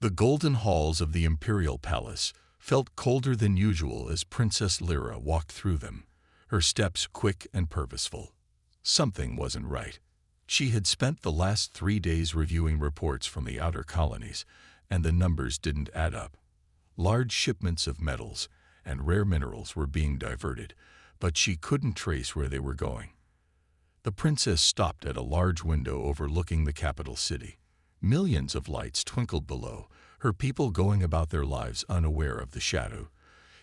The golden halls of the Imperial Palace felt colder than usual as Princess Lyra walked through them, her steps quick and purposeful. Something wasn't right. She had spent the last 3 days reviewing reports from the outer colonies, and the numbers didn't add up. Large shipments of metals and rare minerals were being diverted, but she couldn't trace where they were going. The princess stopped at a large window overlooking the capital city. Millions of lights twinkled below, her people going about their lives unaware of the shadow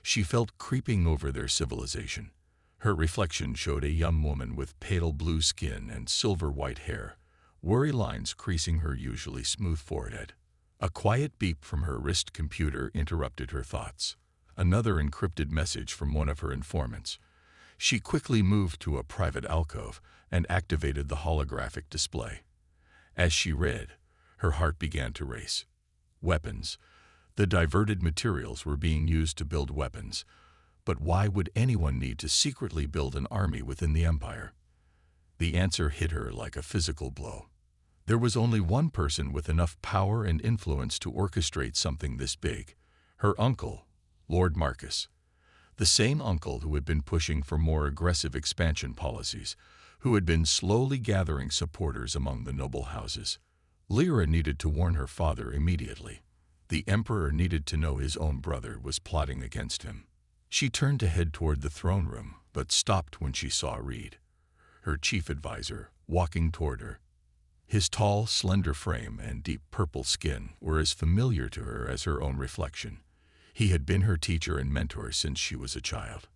she felt creeping over their civilization. Her reflection showed a young woman with pale blue skin and silver-white hair, worry lines creasing her usually smooth forehead. A quiet beep from her wrist computer interrupted her thoughts. Another encrypted message from one of her informants. She quickly moved to a private alcove and activated the holographic display. As she read, her heart began to race. Weapons. The diverted materials were being used to build weapons. But why would anyone need to secretly build an army within the Empire? The answer hit her like a physical blow. There was only one person with enough power and influence to orchestrate something this big. Her uncle, Lord Marcus. The same uncle who had been pushing for more aggressive expansion policies, who had been slowly gathering supporters among the noble houses. Lyra needed to warn her father immediately. The Emperor needed to know his own brother was plotting against him. She turned to head toward the throne room, but stopped when she saw Reed, her chief advisor, walking toward her. His tall, slender frame and deep purple skin were as familiar to her as her own reflection. He had been her teacher and mentor since she was a child.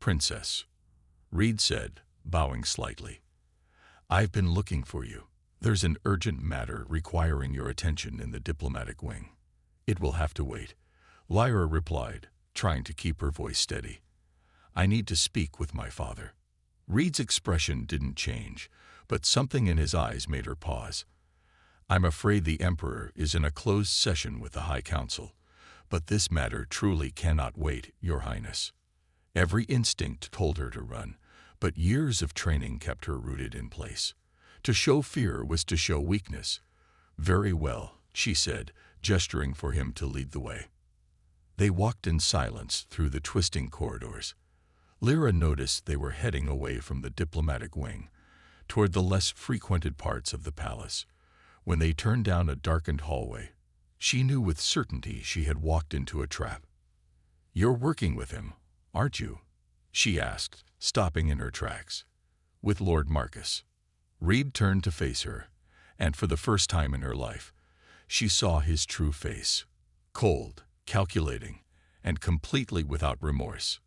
"Princess," Reed said, bowing slightly. "I've been looking for you. There's an urgent matter requiring your attention in the diplomatic wing." "It will have to wait," Lyra replied, trying to keep her voice steady. "I need to speak with my father." Reed's expression didn't change, but something in his eyes made her pause. "I'm afraid the Emperor is in a closed session with the High Council, but this matter truly cannot wait, Your Highness." Every instinct told her to run, but years of training kept her rooted in place. To show fear was to show weakness. "Very well," she said, gesturing for him to lead the way. They walked in silence through the twisting corridors. Lyra noticed they were heading away from the diplomatic wing, toward the less frequented parts of the palace. When they turned down a darkened hallway, she knew with certainty she had walked into a trap. "You're working with him, aren't you?" she asked, stopping in her tracks. "With Lord Marcus." Reed turned to face her, and for the first time in her life, she saw his true face. Cold, calculating, and completely without remorse.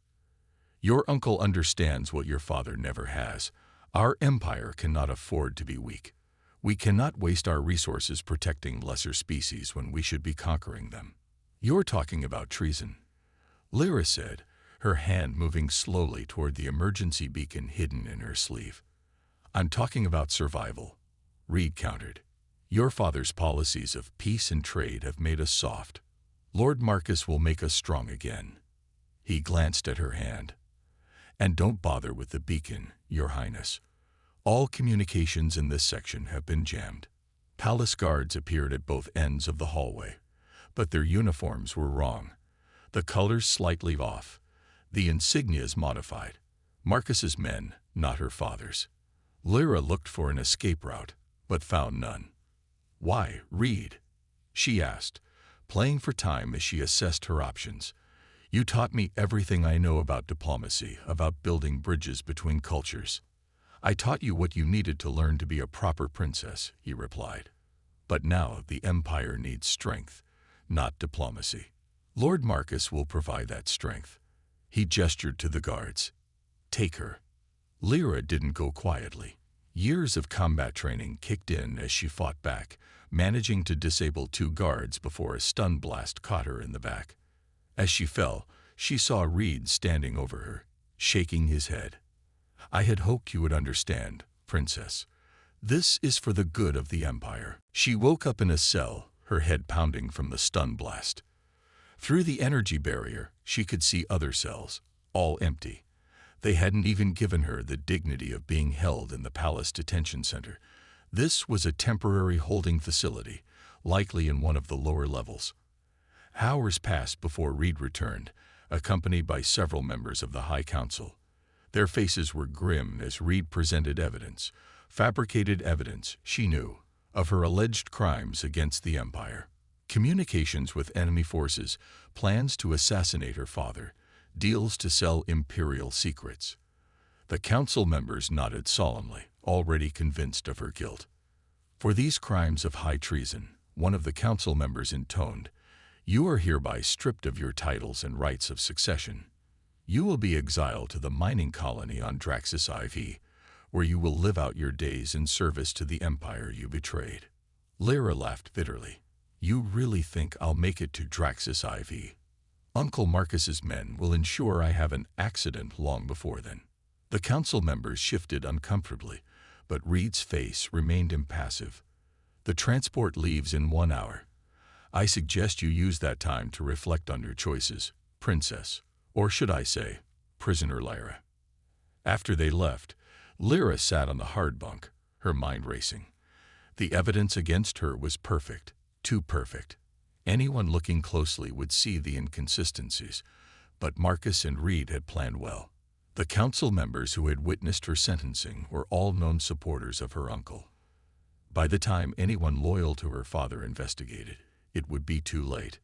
"Your uncle understands what your father never has. Our empire cannot afford to be weak. We cannot waste our resources protecting lesser species when we should be conquering them." "You're talking about treason," Lyra said, her hand moving slowly toward the emergency beacon hidden in her sleeve. "I'm talking about survival," Reed countered. "Your father's policies of peace and trade have made us soft. Lord Marcus will make us strong again." He glanced at her hand. "And don't bother with the beacon, Your Highness. All communications in this section have been jammed." Palace guards appeared at both ends of the hallway, but their uniforms were wrong. The colors slightly off, the insignias modified. Marcus's men, not her father's. Lyra looked for an escape route, but found none. "Why, Reed?" she asked, playing for time as she assessed her options. "You taught me everything I know about diplomacy, about building bridges between cultures." "I taught you what you needed to learn to be a proper princess," he replied. "But now the Empire needs strength, not diplomacy. Lord Marcus will provide that strength." He gestured to the guards. "Take her." Lyra didn't go quietly. Years of combat training kicked in as she fought back, managing to disable 2 guards before a stun blast caught her in the back. As she fell, she saw Reed standing over her, shaking his head. "I had hoped you would understand, Princess. This is for the good of the Empire." She woke up in a cell, her head pounding from the stun blast. Through the energy barrier, she could see other cells, all empty. They hadn't even given her the dignity of being held in the palace detention center. This was a temporary holding facility, likely in one of the lower levels. Hours passed before Reed returned, accompanied by several members of the High Council. Their faces were grim as Reed presented evidence, fabricated evidence, she knew, of her alleged crimes against the Empire. Communications with enemy forces, plans to assassinate her father, deals to sell Imperial secrets. The council members nodded solemnly, already convinced of her guilt. For these crimes of high treason, one of the council members intoned, "You are hereby stripped of your titles and rights of succession. You will be exiled to the mining colony on Draxus IV, where you will live out your days in service to the Empire you betrayed." Lyra laughed bitterly. "You really think I'll make it to Draxus IV? Uncle Marcus's men will ensure I have an accident long before then." The council members shifted uncomfortably, but Reed's face remained impassive. "The transport leaves in 1 hour. I suggest you use that time to reflect on your choices, Princess, or should I say, Prisoner Lyra." After they left, Lyra sat on the hard bunk, her mind racing. The evidence against her was perfect, too perfect. Anyone looking closely would see the inconsistencies, but Marcus and Reed had planned well. The council members who had witnessed her sentencing were all known supporters of her uncle. By the time anyone loyal to her father investigated, it would be too late.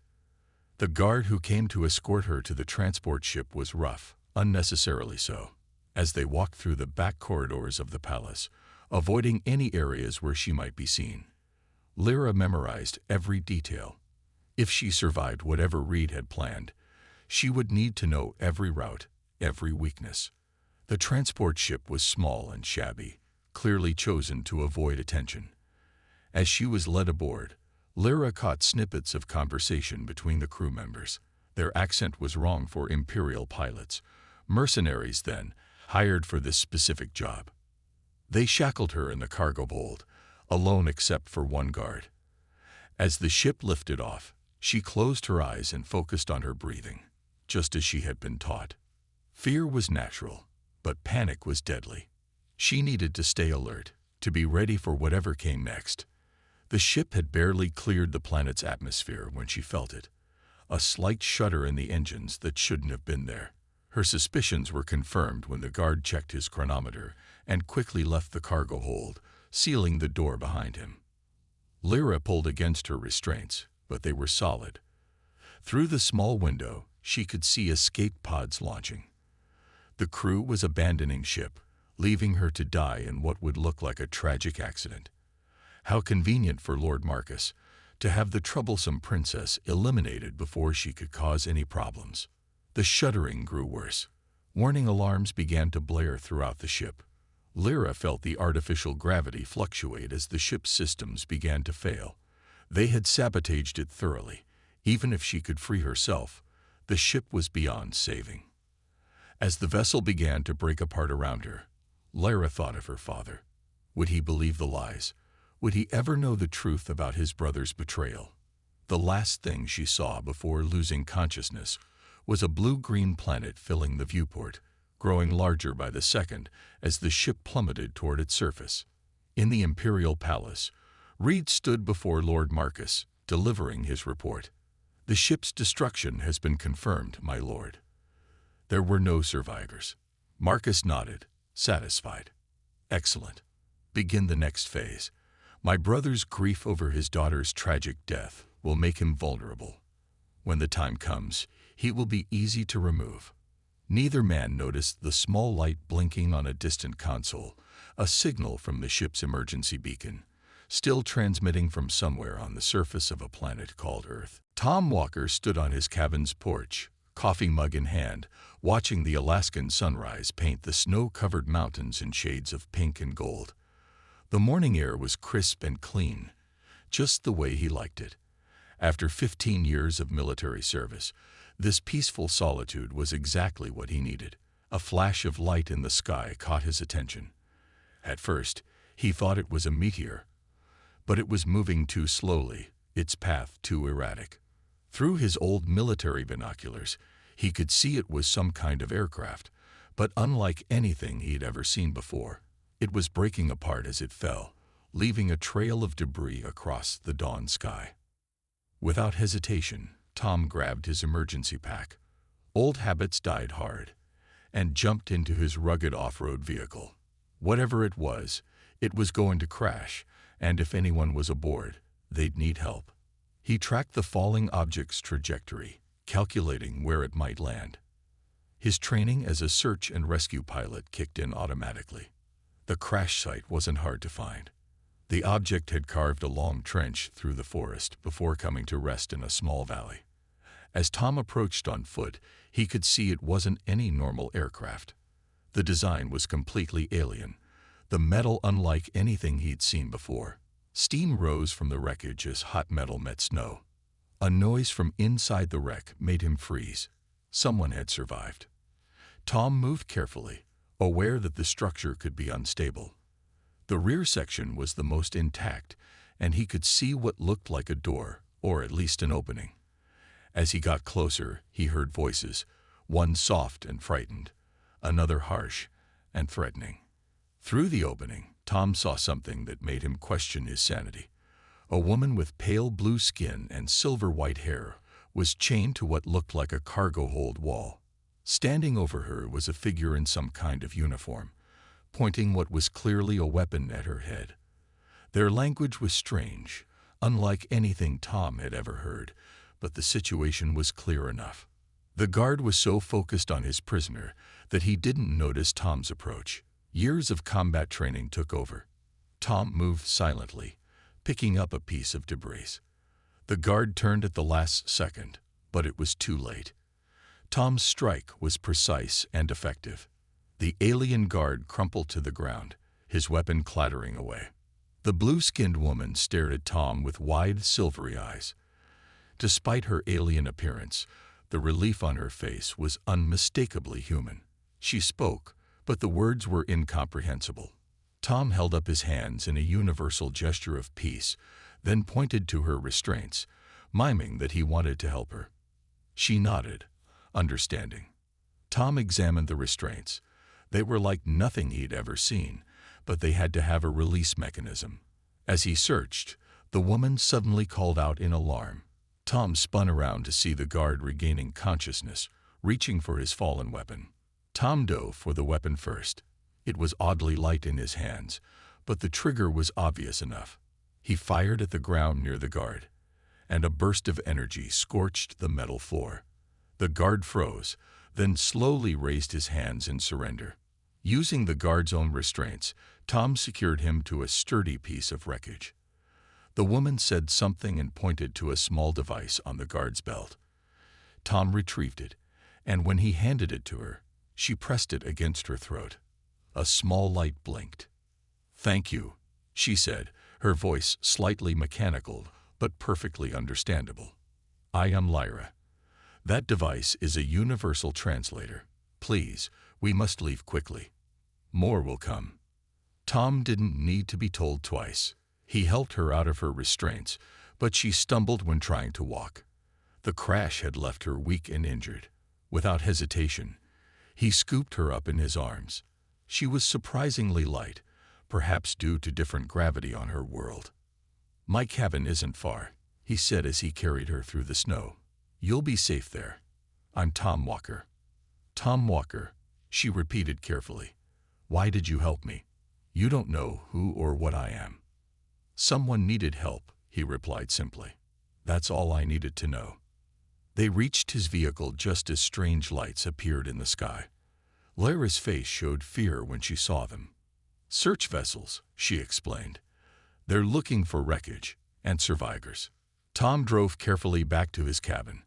The guard who came to escort her to the transport ship was rough, unnecessarily so. As they walked through the back corridors of the palace, avoiding any areas where she might be seen, Lyra memorized every detail. If she survived whatever Reed had planned, she would need to know every route, every weakness. The transport ship was small and shabby, clearly chosen to avoid attention. As she was led aboard, Lyra caught snippets of conversation between the crew members. Their accent was wrong for Imperial pilots, mercenaries then, hired for this specific job. They shackled her in the cargo hold, alone except for one guard. As the ship lifted off, she closed her eyes and focused on her breathing, just as she had been taught. Fear was natural, but panic was deadly. She needed to stay alert, to be ready for whatever came next. The ship had barely cleared the planet's atmosphere when she felt it, a slight shudder in the engines that shouldn't have been there. Her suspicions were confirmed when the guard checked his chronometer and quickly left the cargo hold, sealing the door behind him. Lyra pulled against her restraints, but they were solid. Through the small window, she could see escape pods launching. The crew was abandoning ship, leaving her to die in what would look like a tragic accident. How convenient for Lord Marcus to have the troublesome princess eliminated before she could cause any problems. The shuddering grew worse. Warning alarms began to blare throughout the ship. Lyra felt the artificial gravity fluctuate as the ship's systems began to fail. They had sabotaged it thoroughly. Even if she could free herself, the ship was beyond saving. As the vessel began to break apart around her, Lyra thought of her father. Would he believe the lies? Would he ever know the truth about his brother's betrayal? The last thing she saw before losing consciousness was a blue-green planet filling the viewport, growing larger by the second as the ship plummeted toward its surface. In the Imperial Palace, Reed stood before Lord Marcus, delivering his report. "The ship's destruction has been confirmed, my lord." There were no survivors. Marcus nodded, satisfied. "Excellent. Begin the next phase. My brother's grief over his daughter's tragic death will make him vulnerable. When the time comes, he will be easy to remove." Neither man noticed the small light blinking on a distant console, a signal from the ship's emergency beacon, still transmitting from somewhere on the surface of a planet called Earth. Tom Walker stood on his cabin's porch, coffee mug in hand, watching the Alaskan sunrise paint the snow-covered mountains in shades of pink and gold. The morning air was crisp and clean, just the way he liked it. After 15 years of military service, this peaceful solitude was exactly what he needed. A flash of light in the sky caught his attention. At first, he thought it was a meteor, but it was moving too slowly, its path too erratic. Through his old military binoculars, he could see it was some kind of aircraft, but unlike anything he'd ever seen before. It was breaking apart as it fell, leaving a trail of debris across the dawn sky. Without hesitation, Tom grabbed his emergency pack. Old habits died hard, and jumped into his rugged off-road vehicle. Whatever it was going to crash, and if anyone was aboard, they'd need help. He tracked the falling object's trajectory, calculating where it might land. His training as a search and rescue pilot kicked in automatically. The crash site wasn't hard to find. The object had carved a long trench through the forest before coming to rest in a small valley. As Tom approached on foot, he could see it wasn't any normal aircraft. The design was completely alien, the metal unlike anything he'd seen before. Steam rose from the wreckage as hot metal met snow. A noise from inside the wreck made him freeze. Someone had survived. Tom moved carefully, aware that the structure could be unstable. The rear section was the most intact, and he could see what looked like a door, or at least an opening. As he got closer, he heard voices, one soft and frightened, another harsh and threatening. Through the opening, Tom saw something that made him question his sanity. A woman with pale blue skin and silver-white hair was chained to what looked like a cargo hold wall. Standing over her was a figure in some kind of uniform, pointing what was clearly a weapon at her head. Their language was strange, unlike anything Tom had ever heard, but the situation was clear enough. The guard was so focused on his prisoner that he didn't notice Tom's approach. Years of combat training took over. Tom moved silently, picking up a piece of debris. The guard turned at the last second, but it was too late. Tom's strike was precise and effective. The alien guard crumpled to the ground, his weapon clattering away. The blue-skinned woman stared at Tom with wide, silvery eyes. Despite her alien appearance, the relief on her face was unmistakably human. She spoke, but the words were incomprehensible. Tom held up his hands in a universal gesture of peace, then pointed to her restraints, miming that he wanted to help her. She nodded, understanding. Tom examined the restraints. They were like nothing he'd ever seen, but they had to have a release mechanism. As he searched, the woman suddenly called out in alarm. Tom spun around to see the guard regaining consciousness, reaching for his fallen weapon. Tom dove for the weapon first. It was oddly light in his hands, but the trigger was obvious enough. He fired at the ground near the guard, and a burst of energy scorched the metal floor. The guard froze, then slowly raised his hands in surrender. Using the guard's own restraints, Tom secured him to a sturdy piece of wreckage. The woman said something and pointed to a small device on the guard's belt. Tom retrieved it, and when he handed it to her, she pressed it against her throat. A small light blinked. "Thank you," she said, her voice slightly mechanical but perfectly understandable. "I am Lyra. That device is a universal translator. Please, we must leave quickly. More will come." Tom didn't need to be told twice. He helped her out of her restraints, but she stumbled when trying to walk. The crash had left her weak and injured. Without hesitation, he scooped her up in his arms. She was surprisingly light, perhaps due to different gravity on her world. "My cabin isn't far," he said as he carried her through the snow. "You'll be safe there. I'm Tom Walker." "Tom Walker," she repeated carefully. "Why did you help me? You don't know who or what I am." "Someone needed help," he replied simply. "That's all I needed to know." They reached his vehicle just as strange lights appeared in the sky. Lyra's face showed fear when she saw them. "Search vessels," she explained. "They're looking for wreckage and survivors." Tom drove carefully back to his cabin,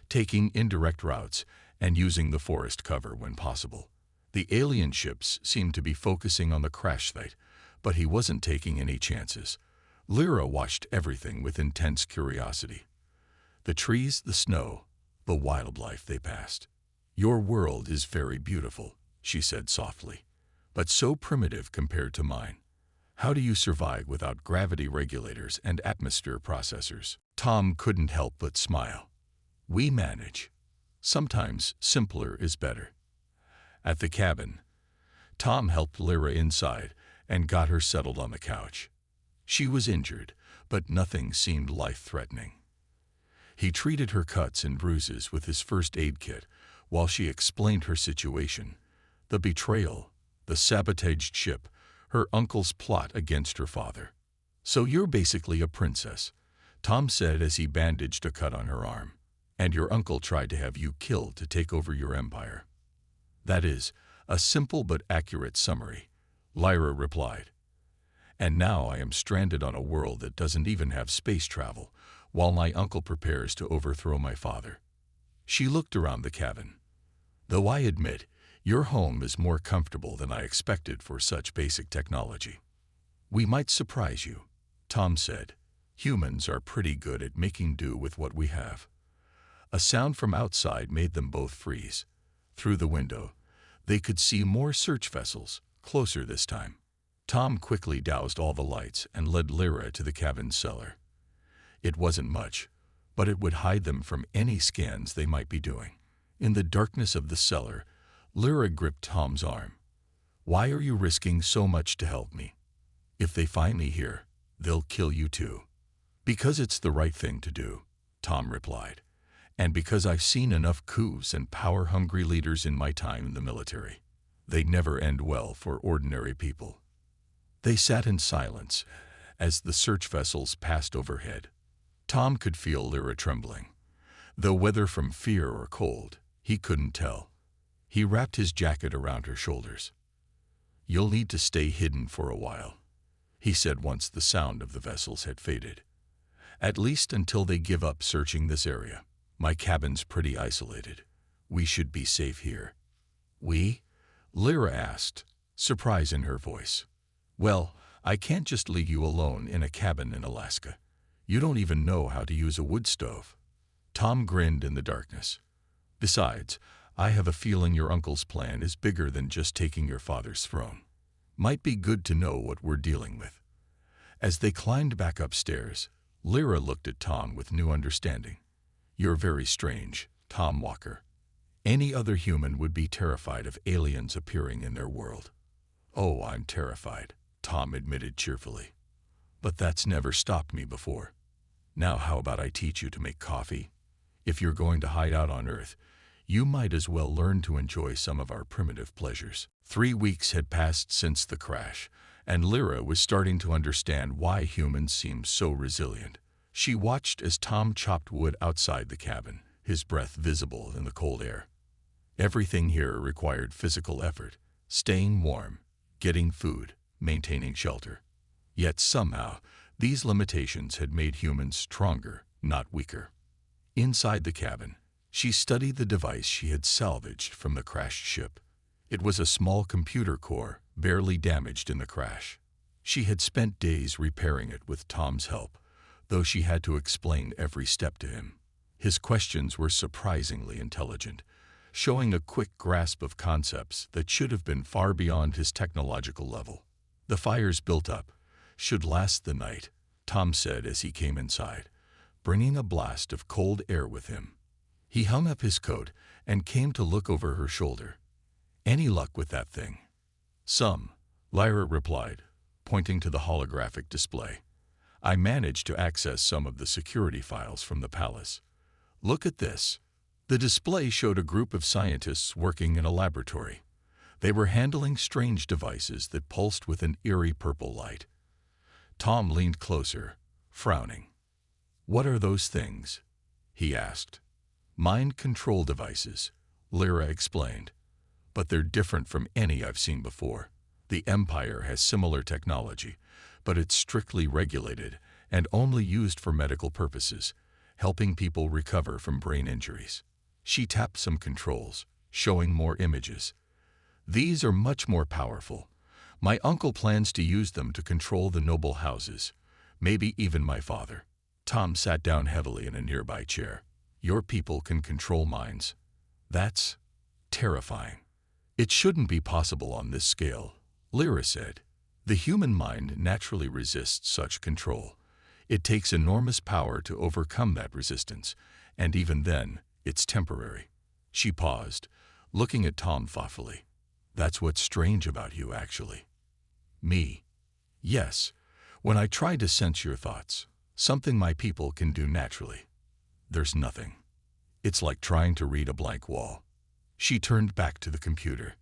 taking indirect routes and using the forest cover when possible. The alien ships seemed to be focusing on the crash site, but he wasn't taking any chances. Lyra watched everything with intense curiosity. The trees, the snow, the wildlife they passed. "Your world is very beautiful," she said softly, "but so primitive compared to mine. How do you survive without gravity regulators and atmosphere processors?" Tom couldn't help but smile. "We manage. Sometimes simpler is better." At the cabin, Tom helped Lyra inside and got her settled on the couch. She was injured, but nothing seemed life-threatening. He treated her cuts and bruises with his first aid kit while she explained her situation: the betrayal, the sabotaged ship, her uncle's plot against her father. "So you're basically a princess," Tom said as he bandaged a cut on her arm. "And your uncle tried to have you killed to take over your empire." "That is a simple but accurate summary," Lyra replied. "And now I am stranded on a world that doesn't even have space travel, while my uncle prepares to overthrow my father." She looked around the cabin. "Though I admit, your home is more comfortable than I expected for such basic technology." "We might surprise you," Tom said. "Humans are pretty good at making do with what we have." A sound from outside made them both freeze. Through the window, they could see more search vessels, closer this time. Tom quickly doused all the lights and led Lyra to the cabin's cellar. It wasn't much, but it would hide them from any scans they might be doing. In the darkness of the cellar, Lyra gripped Tom's arm. "Why are you risking so much to help me? If they find me here, they'll kill you too." "Because it's the right thing to do," Tom replied. "And because I've seen enough coups and power-hungry leaders in my time in the military. They never end well for ordinary people." They sat in silence as the search vessels passed overhead. Tom could feel Lyra trembling, though whether from fear or cold, he couldn't tell. He wrapped his jacket around her shoulders. "You'll need to stay hidden for a while," he said once the sound of the vessels had faded. "At least until they give up searching this area. My cabin's pretty isolated. We should be safe here." "We?" Lyra asked, surprise in her voice. "Well, I can't just leave you alone in a cabin in Alaska. You don't even know how to use a wood stove." Tom grinned in the darkness. "Besides, I have a feeling your uncle's plan is bigger than just taking your father's throne. Might be good to know what we're dealing with." As they climbed back upstairs, Lyra looked at Tom with new understanding. "You're very strange, Tom Walker. Any other human would be terrified of aliens appearing in their world." "Oh, I'm terrified," Tom admitted cheerfully. "But that's never stopped me before. Now how about I teach you to make coffee? If you're going to hide out on Earth, you might as well learn to enjoy some of our primitive pleasures." 3 weeks had passed since the crash, and Lyra was starting to understand why humans seemed so resilient. She watched as Tom chopped wood outside the cabin, his breath visible in the cold air. Everything here required physical effort: staying warm, getting food, maintaining shelter. Yet somehow, these limitations had made humans stronger, not weaker. Inside the cabin, she studied the device she had salvaged from the crashed ship. It was a small computer core, barely damaged in the crash. She had spent days repairing it with Tom's help, though she had to explain every step to him. His questions were surprisingly intelligent, showing a quick grasp of concepts that should have been far beyond his technological level. "The fires built up should last the night," Tom said as he came inside, bringing a blast of cold air with him. He hung up his coat and came to look over her shoulder. "Any luck with that thing?" "Some," Lyra replied, pointing to the holographic display. "I managed to access some of the security files from the palace. Look at this." The display showed a group of scientists working in a laboratory. They were handling strange devices that pulsed with an eerie purple light. Tom leaned closer, frowning. "What are those things?" he asked. "Mind control devices," Lyra explained. "But they're different from any I've seen before. The Empire has similar technology, but it's strictly regulated and only used for medical purposes, helping people recover from brain injuries." She tapped some controls, showing more images. "These are much more powerful. My uncle plans to use them to control the noble houses, maybe even my father." Tom sat down heavily in a nearby chair. "Your people can control minds. That's terrifying." "It shouldn't be possible on this scale," Lyra said. "The human mind naturally resists such control. It takes enormous power to overcome that resistance, and even then, it's temporary." She paused, looking at Tom thoughtfully. "That's what's strange about you, actually." "Me?" "Yes. When I try to sense your thoughts, something my people can do naturally. There's nothing. It's like trying to read a blank wall. She turned back to the computer.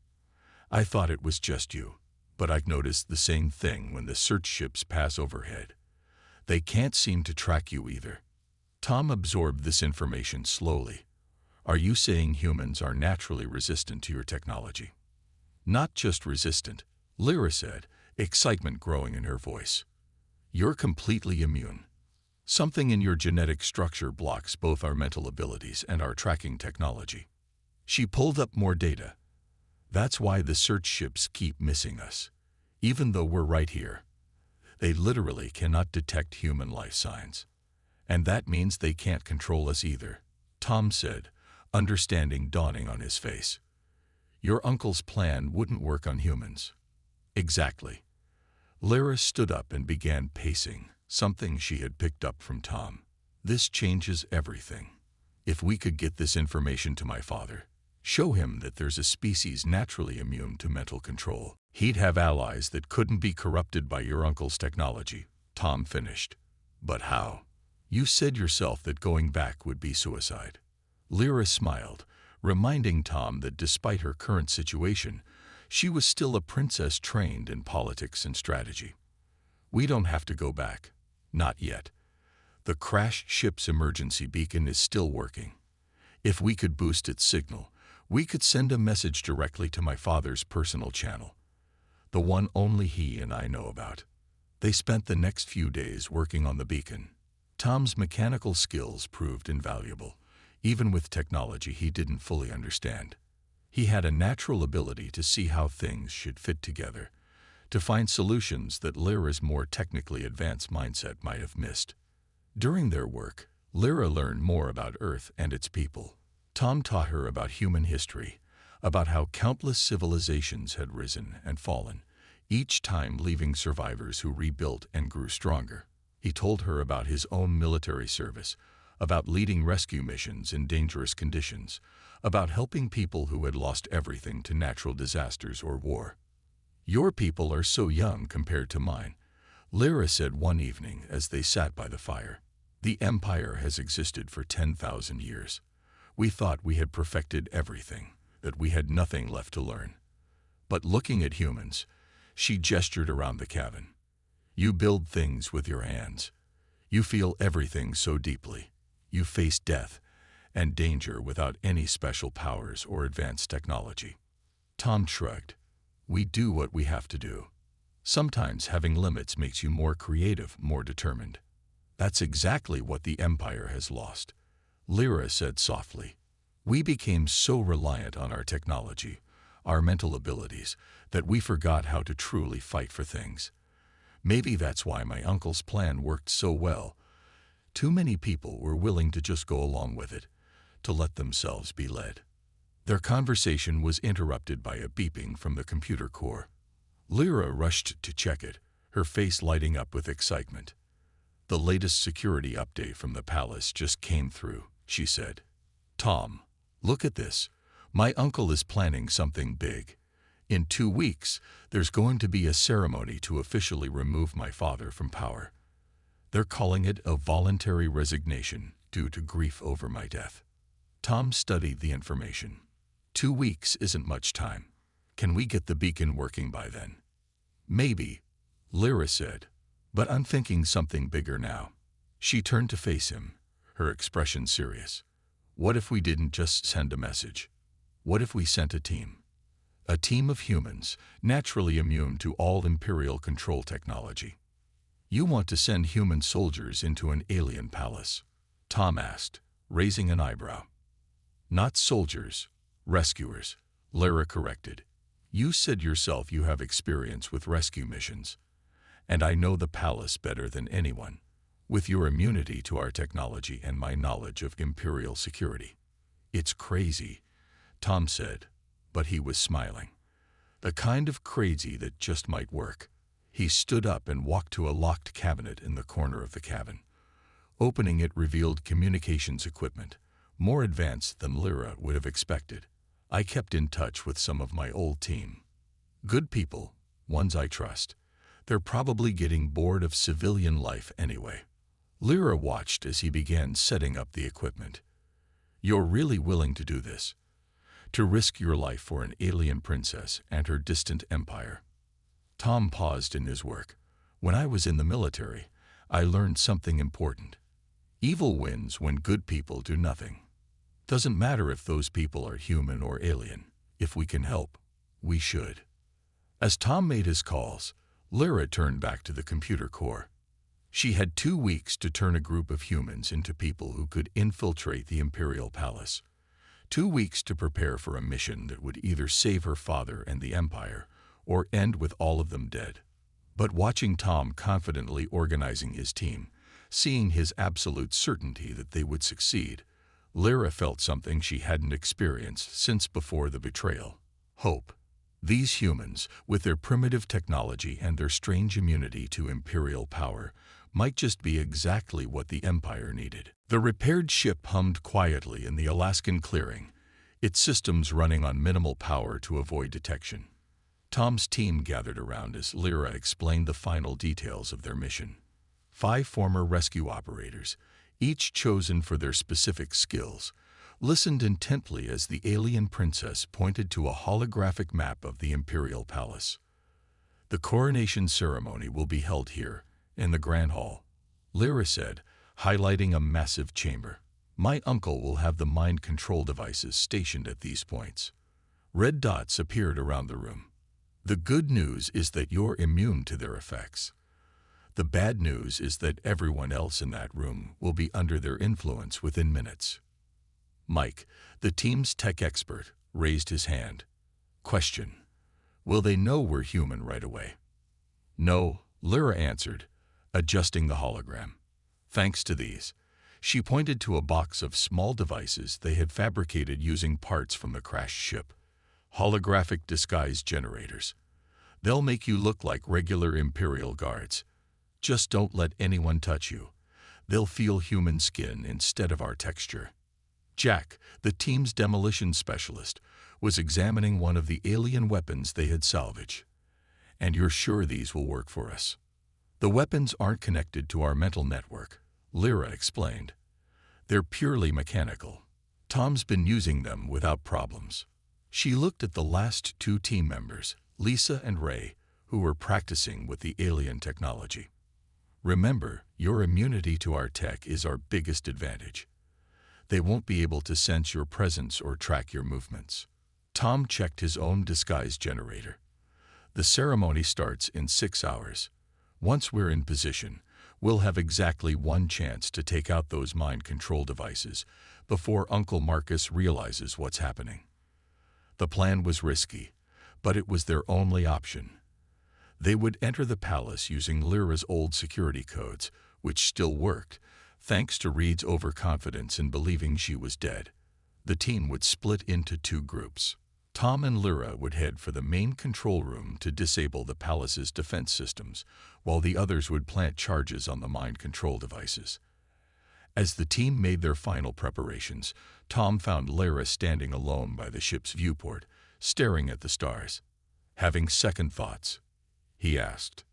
I thought it was just you, but I've noticed the same thing when the search ships pass overhead. They can't seem to track you either. Tom absorbed this information slowly. Are you saying humans are naturally resistant to your technology? Not just resistant, Lyra said, excitement growing in her voice. You're completely immune. Something in your genetic structure blocks both our mental abilities and our tracking technology. She pulled up more data. That's why the search ships keep missing us. Even though we're right here, they literally cannot detect human life signs. And that means they can't control us either, Tom said, understanding dawning on his face. Your uncle's plan wouldn't work on humans. Exactly. Lyra stood up and began pacing, something she had picked up from Tom. This changes everything. If we could get this information to my father, show him that there's a species naturally immune to mental control, he'd have allies that couldn't be corrupted by your uncle's technology, Tom finished. But how? You said yourself that going back would be suicide. Lyra smiled, reminding Tom that despite her current situation, she was still a princess trained in politics and strategy. We don't have to go back. Not yet. The crashed ship's emergency beacon is still working. If we could boost its signal, we could send a message directly to my father's personal channel, the one only he and I know about. They spent the next few days working on the beacon. Tom's mechanical skills proved invaluable, even with technology he didn't fully understand. He had a natural ability to see how things should fit together, to find solutions that Lyra's more technically advanced mindset might have missed. During their work, Lyra learned more about Earth and its people. Tom taught her about human history, about how countless civilizations had risen and fallen, each time leaving survivors who rebuilt and grew stronger. He told her about his own military service, about leading rescue missions in dangerous conditions, about helping people who had lost everything to natural disasters or war. Your people are so young compared to mine, Lyra said one evening as they sat by the fire. The Empire has existed for 10,000 years. We thought we had perfected everything, that we had nothing left to learn. But looking at humans, she gestured around the cabin. You build things with your hands. You feel everything so deeply. You face death and danger without any special powers or advanced technology. Tom shrugged. We do what we have to do. Sometimes having limits makes you more creative, more determined. That's exactly what the Empire has lost, Lyra said softly. We became so reliant on our technology, our mental abilities, that we forgot how to truly fight for things. Maybe that's why my uncle's plan worked so well. Too many people were willing to just go along with it, to let themselves be led. Their conversation was interrupted by a beeping from the computer core. Lyra rushed to check it, her face lighting up with excitement. The latest security update from the palace just came through, she said. Tom, look at this. My uncle is planning something big. In 2 weeks, there's going to be a ceremony to officially remove my father from power. They're calling it a voluntary resignation due to grief over my death. Tom studied the information. 2 weeks isn't much time. Can we get the beacon working by then? Maybe, Lyra said, but I'm thinking something bigger now. She turned to face him, her expression serious. What if we didn't just send a message? What if we sent a team? A team of humans, naturally immune to all Imperial control technology. You want to send human soldiers into an alien palace? Tom asked, raising an eyebrow. Not soldiers, rescuers, Lyra corrected. You said yourself you have experience with rescue missions. And I know the palace better than anyone, with your immunity to our technology and my knowledge of Imperial security. It's crazy, Tom said, but he was smiling. The kind of crazy that just might work. He stood up and walked to a locked cabinet in the corner of the cabin. Opening it revealed communications equipment, more advanced than Lyra would have expected. I kept in touch with some of my old team. Good people, ones I trust. They're probably getting bored of civilian life anyway. Lyra watched as he began setting up the equipment. "You're really willing to do this? To risk your life for an alien princess and her distant empire?" Tom paused in his work. "When I was in the military, I learned something important. Evil wins when good people do nothing. Doesn't matter if those people are human or alien. If we can help, we should." As Tom made his calls, Lyra turned back to the computer core. She had 2 weeks to turn a group of humans into people who could infiltrate the Imperial Palace. 2 weeks to prepare for a mission that would either save her father and the Empire, or end with all of them dead. But watching Tom confidently organizing his team, seeing his absolute certainty that they would succeed, Lyra felt something she hadn't experienced since before the betrayal: hope. These humans, with their primitive technology and their strange immunity to Imperial power, might just be exactly what the Empire needed. The repaired ship hummed quietly in the Alaskan clearing, its systems running on minimal power to avoid detection. Tom's team gathered around as Lyra explained the final details of their mission. 5 former rescue operators, each chosen for their specific skills, listened intently as the alien princess pointed to a holographic map of the Imperial Palace. "The coronation ceremony will be held here, in the Grand Hall," Lyra said, highlighting a massive chamber. "My uncle will have the mind control devices stationed at these points." Red dots appeared around the room. "The good news is that you're immune to their effects. The bad news is that everyone else in that room will be under their influence within minutes." Mike, the team's tech expert, raised his hand. "Question: will they know we're human right away?" "No," Lyra answered, adjusting the hologram. "Thanks to these." She pointed to a box of small devices they had fabricated using parts from the crashed ship. "Holographic disguise generators. They'll make you look like regular Imperial guards. Just don't let anyone touch you. They'll feel human skin instead of our texture." Jack, the team's demolition specialist, was examining one of the alien weapons they had salvaged. "And you're sure these will work for us?" "The weapons aren't connected to our mental network," Lyra explained. "They're purely mechanical. Tom's been using them without problems." She looked at the last 2 team members, Lisa and Ray, who were practicing with the alien technology. "Remember, your immunity to our tech is our biggest advantage. They won't be able to sense your presence or track your movements." Tom checked his own disguise generator. "The ceremony starts in 6 hours. Once we're in position, we'll have exactly 1 chance to take out those mind control devices before Uncle Marcus realizes what's happening." The plan was risky, but it was their only option. They would enter the palace using Lyra's old security codes, which still worked, thanks to Reed's overconfidence in believing she was dead. The team would split into 2 groups. Tom and Lyra would head for the main control room to disable the palace's defense systems, while the others would plant charges on the mind control devices. As the team made their final preparations, Tom found Lyra standing alone by the ship's viewport, staring at the stars. "Having second thoughts?" he asked.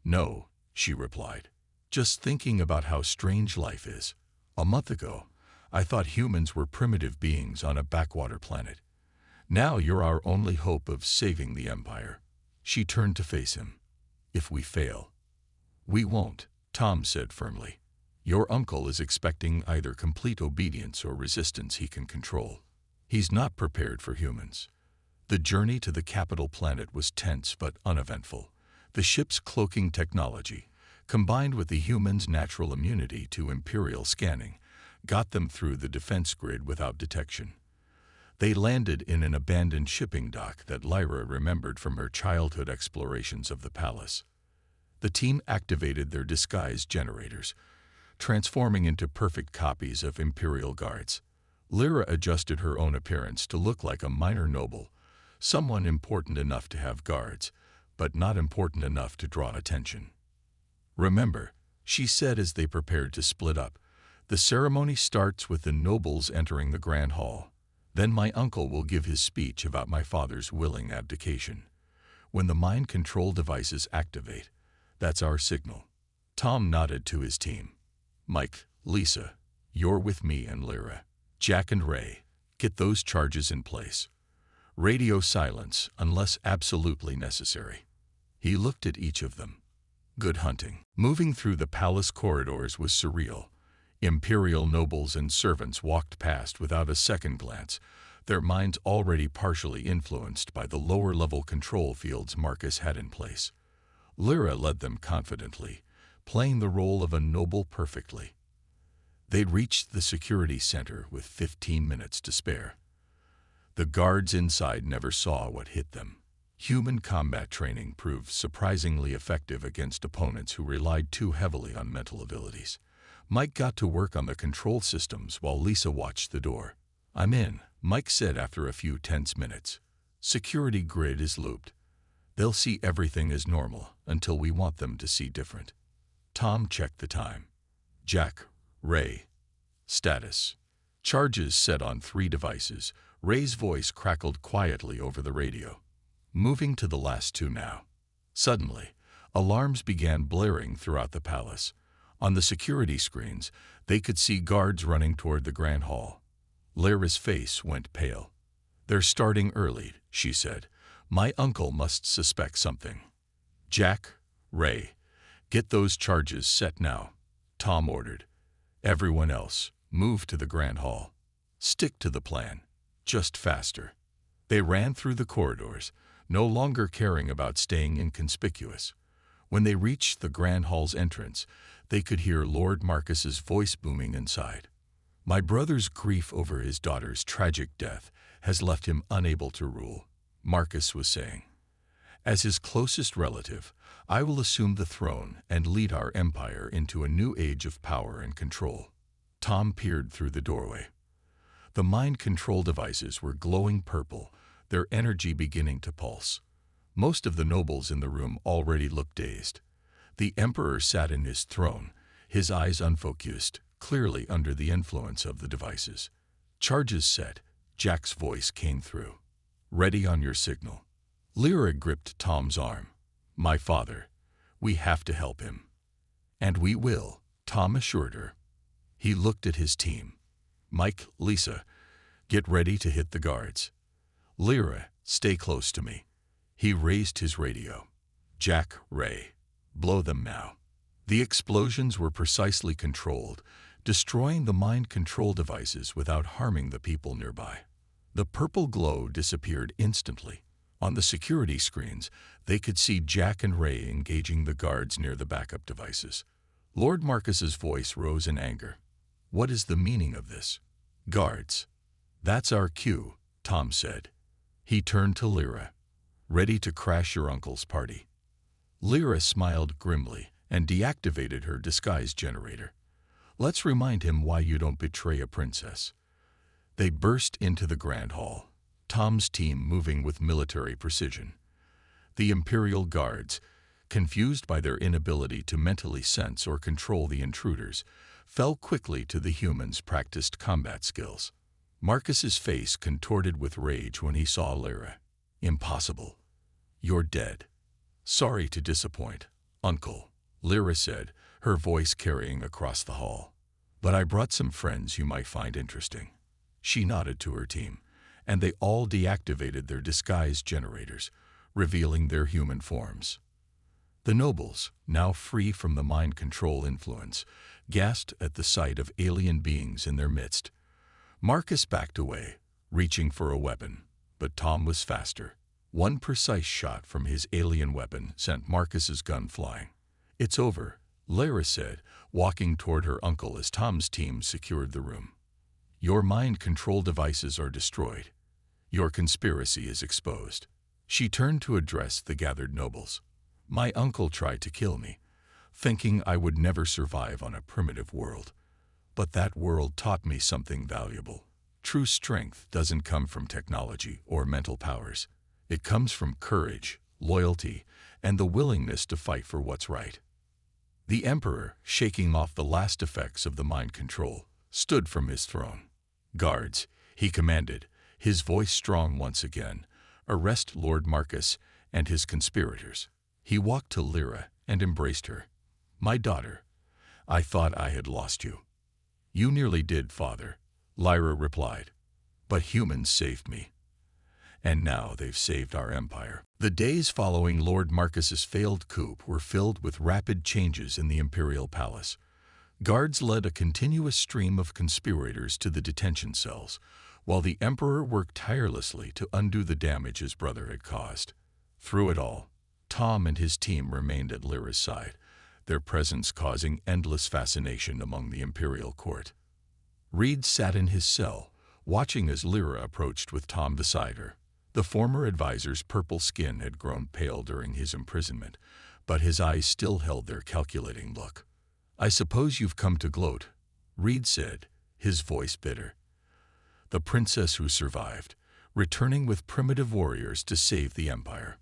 "No," she replied. "Just thinking about how strange life is. A month ago, I thought humans were primitive beings on a backwater planet. Now you're our only hope of saving the Empire." She turned to face him. "If we fail." "We won't," Tom said firmly. "Your uncle is expecting either complete obedience or resistance he can control. He's not prepared for humans." The journey to the capital planet was tense but uneventful. The ship's cloaking technology, combined with the humans' natural immunity to Imperial scanning, got them through the defense grid without detection. They landed in an abandoned shipping dock that Lyra remembered from her childhood explorations of the palace. The team activated their disguise generators, transforming into perfect copies of Imperial guards. Lyra adjusted her own appearance to look like a minor noble, someone important enough to have guards, but not important enough to draw attention. "Remember," she said as they prepared to split up, "the ceremony starts with the nobles entering the Grand Hall. Then my uncle will give his speech about my father's willing abdication. When the mind control devices activate, that's our signal." Tom nodded to his team. Mike, Lisa, you're with me and Lyra. Jack and Ray, get those charges in place. Radio silence unless absolutely necessary. He looked at each of them. Good hunting. Moving through the palace corridors was surreal. Imperial nobles and servants walked past without a second glance, their minds already partially influenced by the lower-level control fields Marcus had in place. Lyra led them confidently, playing the role of a noble perfectly. They'd reached the security center with 15 minutes to spare. The guards inside never saw what hit them. Human combat training proved surprisingly effective against opponents who relied too heavily on mental abilities. Mike got to work on the control systems while Lisa watched the door. "I'm in," Mike said after a few tense minutes. "Security grid is looped. They'll see everything as normal until we want them to see different." Tom checked the time. Jack, Ray. Status. Charges set on 3 devices. Ray's voice crackled quietly over the radio. Moving to the last 2 now. Suddenly, alarms began blaring throughout the palace. On the security screens, they could see guards running toward the Grand Hall. Lyra's face went pale. "They're starting early," she said. "My uncle must suspect something." "Jack, Ray, get those charges set now," Tom ordered. "Everyone else, move to the Grand Hall. Stick to the plan, just faster." They ran through the corridors, no longer caring about staying inconspicuous. When they reached the Grand Hall's entrance, they could hear Lord Marcus's voice booming inside. "My brother's grief over his daughter's tragic death has left him unable to rule," Marcus was saying. "As his closest relative, I will assume the throne and lead our empire into a new age of power and control." Tom peered through the doorway. The mind control devices were glowing purple, their energy beginning to pulse. Most of the nobles in the room already looked dazed. The emperor sat in his throne, his eyes unfocused, clearly under the influence of the devices. "Charges set," Jack's voice came through. "Ready on your signal." Lyra gripped Tom's arm. "My father. We have to help him." "And we will," Tom assured her. He looked at his team. "Mike, Lisa, get ready to hit the guards. Lyra, stay close to me." He raised his radio. "Jack, Ray, blow them now." The explosions were precisely controlled, destroying the mind control devices without harming the people nearby. The purple glow disappeared instantly. On the security screens, they could see Jack and Ray engaging the guards near the backup devices. Lord Marcus's voice rose in anger. "What is the meaning of this?" "Guards. That's our cue," Tom said. He turned to Lyra. "Ready to crash your uncle's party." Lyra smiled grimly and deactivated her disguise generator. "Let's remind him why you don't betray a princess." They burst into the Grand Hall, Tom's team moving with military precision. The Imperial guards, confused by their inability to mentally sense or control the intruders, fell quickly to the humans' practiced combat skills. Marcus's face contorted with rage when he saw Lyra. "Impossible. You're dead." "Sorry to disappoint, Uncle," Lyra said, her voice carrying across the hall. "But I brought some friends you might find interesting." She nodded to her team, and they all deactivated their disguise generators, revealing their human forms. The nobles, now free from the mind control influence, gasped at the sight of alien beings in their midst. Marcus backed away, reaching for a weapon, but Tom was faster. One precise shot from his alien weapon sent Marcus's gun flying. "It's over," Lyra said, walking toward her uncle as Tom's team secured the room. "Your mind control devices are destroyed. Your conspiracy is exposed." She turned to address the gathered nobles. "My uncle tried to kill me, thinking I would never survive on a primitive world. But that world taught me something valuable. True strength doesn't come from technology or mental powers. It comes from courage, loyalty, and the willingness to fight for what's right." The Emperor, shaking off the last effects of the mind control, stood from his throne. "Guards," he commanded, his voice strong once again, "arrest Lord Marcus and his conspirators." He walked to Lyra and embraced her. "My daughter, I thought I had lost you." "You nearly did, Father," Lyra replied. "But humans saved me. And now they've saved our empire." The days following Lord Marcus's failed coup were filled with rapid changes in the Imperial Palace. Guards led a continuous stream of conspirators to the detention cells, while the Emperor worked tirelessly to undo the damage his brother had caused. Through it all, Tom and his team remained at Lyra's side, their presence causing endless fascination among the Imperial court. Reed sat in his cell, watching as Lyra approached with Tom beside her. The former advisor's purple skin had grown pale during his imprisonment, but his eyes still held their calculating look. "I suppose you've come to gloat," Reed said, his voice bitter. "The princess who survived, returning with primitive warriors to save the empire."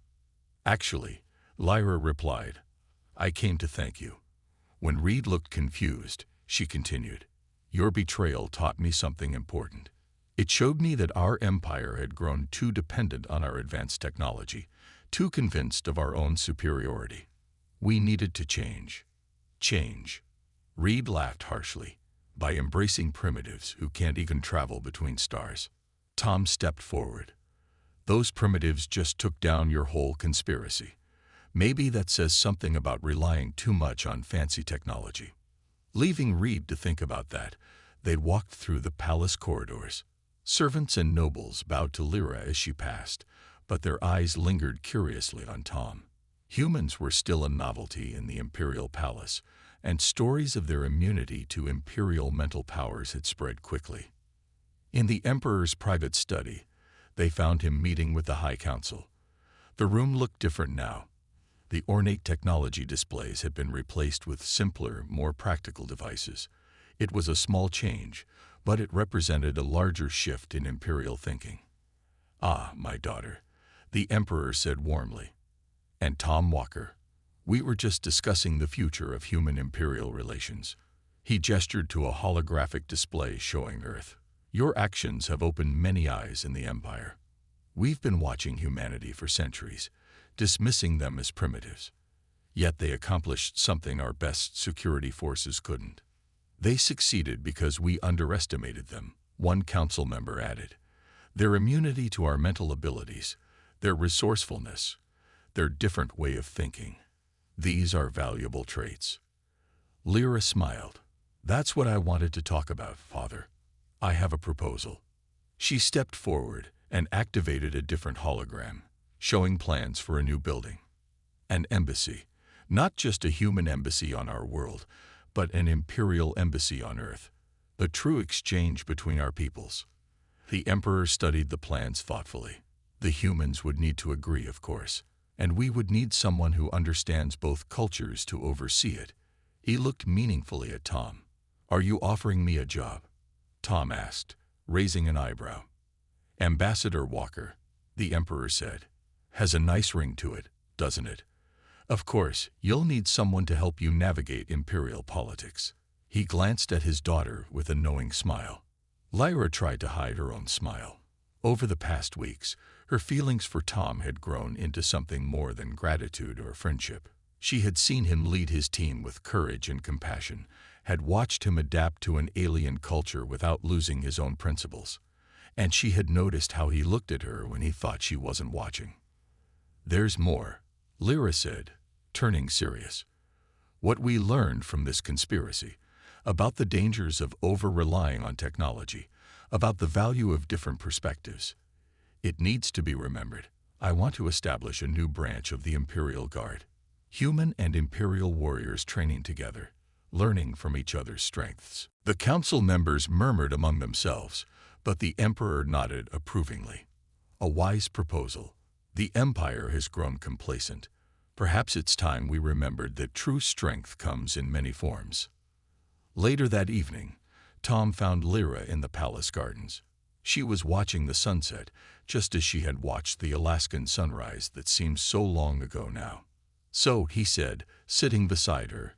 "Actually," Lyra replied, "I came to thank you." When Reed looked confused, she continued, "Your betrayal taught me something important. It showed me that our empire had grown too dependent on our advanced technology, too convinced of our own superiority. We needed to change." "Change?" Reed laughed harshly. "By embracing primitives who can't even travel between stars." Tom stepped forward. "Those primitives just took down your whole conspiracy. Maybe that says something about relying too much on fancy technology." Leaving Reed to think about that, they walked through the palace corridors. Servants and nobles bowed to Lyra as she passed, but their eyes lingered curiously on Tom. Humans were still a novelty in the Imperial Palace, and stories of their immunity to Imperial mental powers had spread quickly. In the Emperor's private study, they found him meeting with the High Council. The room looked different now. The ornate technology displays had been replaced with simpler, more practical devices. It was a small change, but it represented a larger shift in Imperial thinking. "Ah, my daughter," the Emperor said warmly. "And Tom Walker. We were just discussing the future of human-Imperial relations." He gestured to a holographic display showing Earth. "Your actions have opened many eyes in the Empire. We've been watching humanity for centuries, dismissing them as primitives. Yet they accomplished something our best security forces couldn't. They succeeded because we underestimated them," one council member added. "Their immunity to our mental abilities, their resourcefulness, their different way of thinking. These are valuable traits." Lyra smiled. "That's what I wanted to talk about, Father. I have a proposal." She stepped forward and activated a different hologram, showing plans for a new building. "An embassy. Not just a human embassy on our world, but an Imperial embassy on Earth. A true exchange between our peoples." The Emperor studied the plans thoughtfully. "The humans would need to agree, of course, and we would need someone who understands both cultures to oversee it." He looked meaningfully at Tom. "Are you offering me a job?" Tom asked, raising an eyebrow. "Ambassador Walker," the Emperor said. "Has a nice ring to it, doesn't it? Of course, you'll need someone to help you navigate Imperial politics." He glanced at his daughter with a knowing smile. Lyra tried to hide her own smile. Over the past weeks, her feelings for Tom had grown into something more than gratitude or friendship. She had seen him lead his team with courage and compassion, had watched him adapt to an alien culture without losing his own principles, and she had noticed how he looked at her when he thought she wasn't watching. "There's more," Lyra said, turning serious. "What we learned from this conspiracy, about the dangers of over-relying on technology, about the value of different perspectives. It needs to be remembered. I want to establish a new branch of the Imperial Guard. Human and Imperial warriors training together, learning from each other's strengths." The council members murmured among themselves, but the Emperor nodded approvingly. "A wise proposal. The Empire has grown complacent. Perhaps it's time we remembered that true strength comes in many forms." Later that evening, Tom found Lyra in the palace gardens. She was watching the sunset, just as she had watched the Alaskan sunrise that seemed so long ago now. "So," he said, sitting beside her,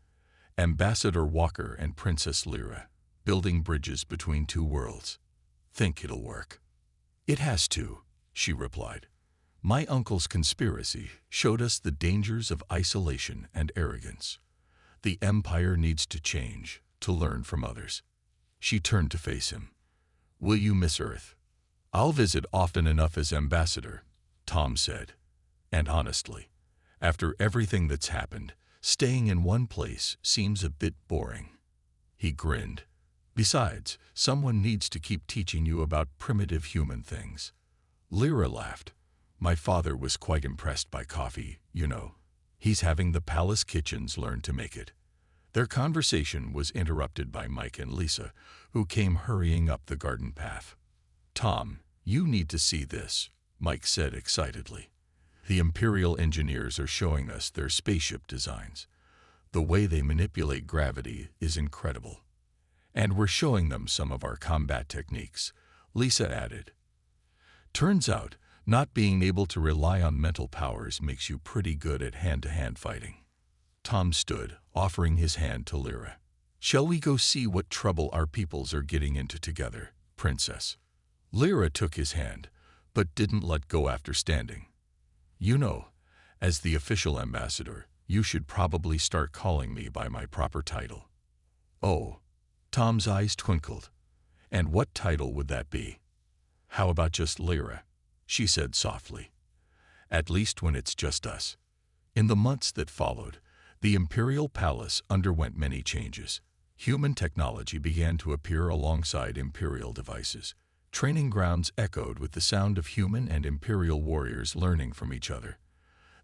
"Ambassador Walker and Princess Lyra, building bridges between two worlds. Think it'll work?" "It has to," she replied. "My uncle's conspiracy showed us the dangers of isolation and arrogance. The Empire needs to change, to learn from others. She turned to face him. Will you miss Earth? I'll visit often enough as ambassador, Tom said. And honestly, after everything that's happened, staying in one place seems a bit boring. He grinned. Besides, someone needs to keep teaching you about primitive human things. Lyra laughed. My father was quite impressed by coffee, you know. He's having the palace kitchens learn to make it. Their conversation was interrupted by Mike and Lisa, who came hurrying up the garden path. Tom, you need to see this, Mike said excitedly. The Imperial engineers are showing us their spaceship designs. The way they manipulate gravity is incredible. And we're showing them some of our combat techniques, Lisa added. Turns out, not being able to rely on mental powers makes you pretty good at hand-to-hand fighting. Tom stood, offering his hand to Lyra. Shall we go see what trouble our peoples are getting into together, Princess? Lyra took his hand, but didn't let go after standing. You know, as the official ambassador, you should probably start calling me by my proper title. Oh, Tom's eyes twinkled. And what title would that be? How about just Lyra? She said softly. At least when it's just us. In the months that followed, the Imperial Palace underwent many changes. Human technology began to appear alongside Imperial devices. Training grounds echoed with the sound of human and Imperial warriors learning from each other.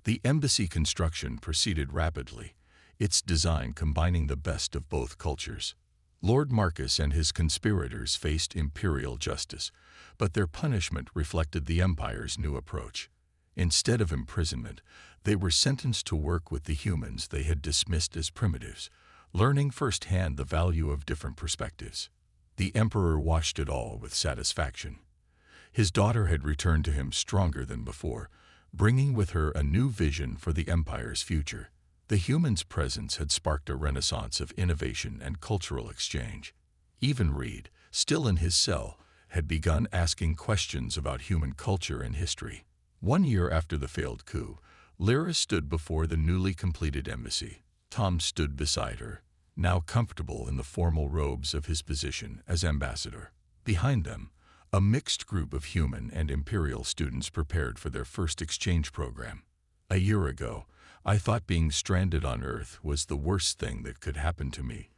The embassy construction proceeded rapidly, its design combining the best of both cultures. Lord Marcus and his conspirators faced Imperial justice, but their punishment reflected the Empire's new approach. Instead of imprisonment, they were sentenced to work with the humans they had dismissed as primitives, learning firsthand the value of different perspectives. The Emperor watched it all with satisfaction. His daughter had returned to him stronger than before, bringing with her a new vision for the Empire's future. The humans' presence had sparked a renaissance of innovation and cultural exchange. Even Reed, still in his cell, had begun asking questions about human culture and history. 1 year after the failed coup, Lyra stood before the newly completed embassy. Tom stood beside her, now comfortable in the formal robes of his position as ambassador. Behind them, a mixed group of human and Imperial students prepared for their first exchange program. A year ago, I thought being stranded on Earth was the worst thing that could happen to me,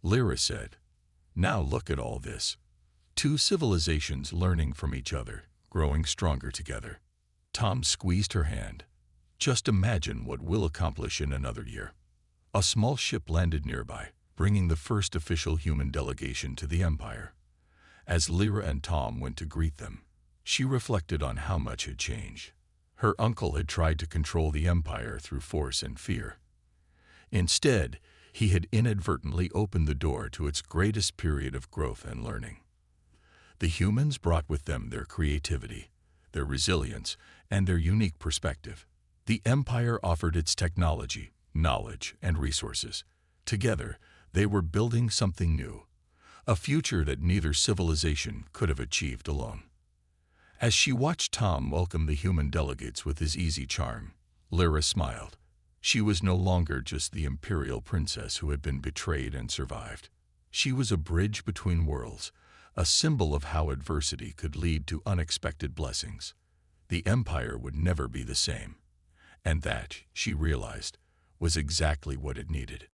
Lyra said. Now look at all this. 2 civilizations learning from each other, growing stronger together. Tom squeezed her hand. Just imagine what we'll accomplish in another year. A small ship landed nearby, bringing the first official human delegation to the Empire. As Lyra and Tom went to greet them, she reflected on how much had changed. Her uncle had tried to control the Empire through force and fear. Instead, he had inadvertently opened the door to its greatest period of growth and learning. The humans brought with them their creativity, their resilience, and their unique perspective. The Empire offered its technology, knowledge, and resources. Together, they were building something new, a future that neither civilization could have achieved alone. As she watched Tom welcome the human delegates with his easy charm, Lyra smiled. She was no longer just the Imperial princess who had been betrayed and survived. She was a bridge between worlds, a symbol of how adversity could lead to unexpected blessings. The Empire would never be the same, and that, she realized, was exactly what it needed.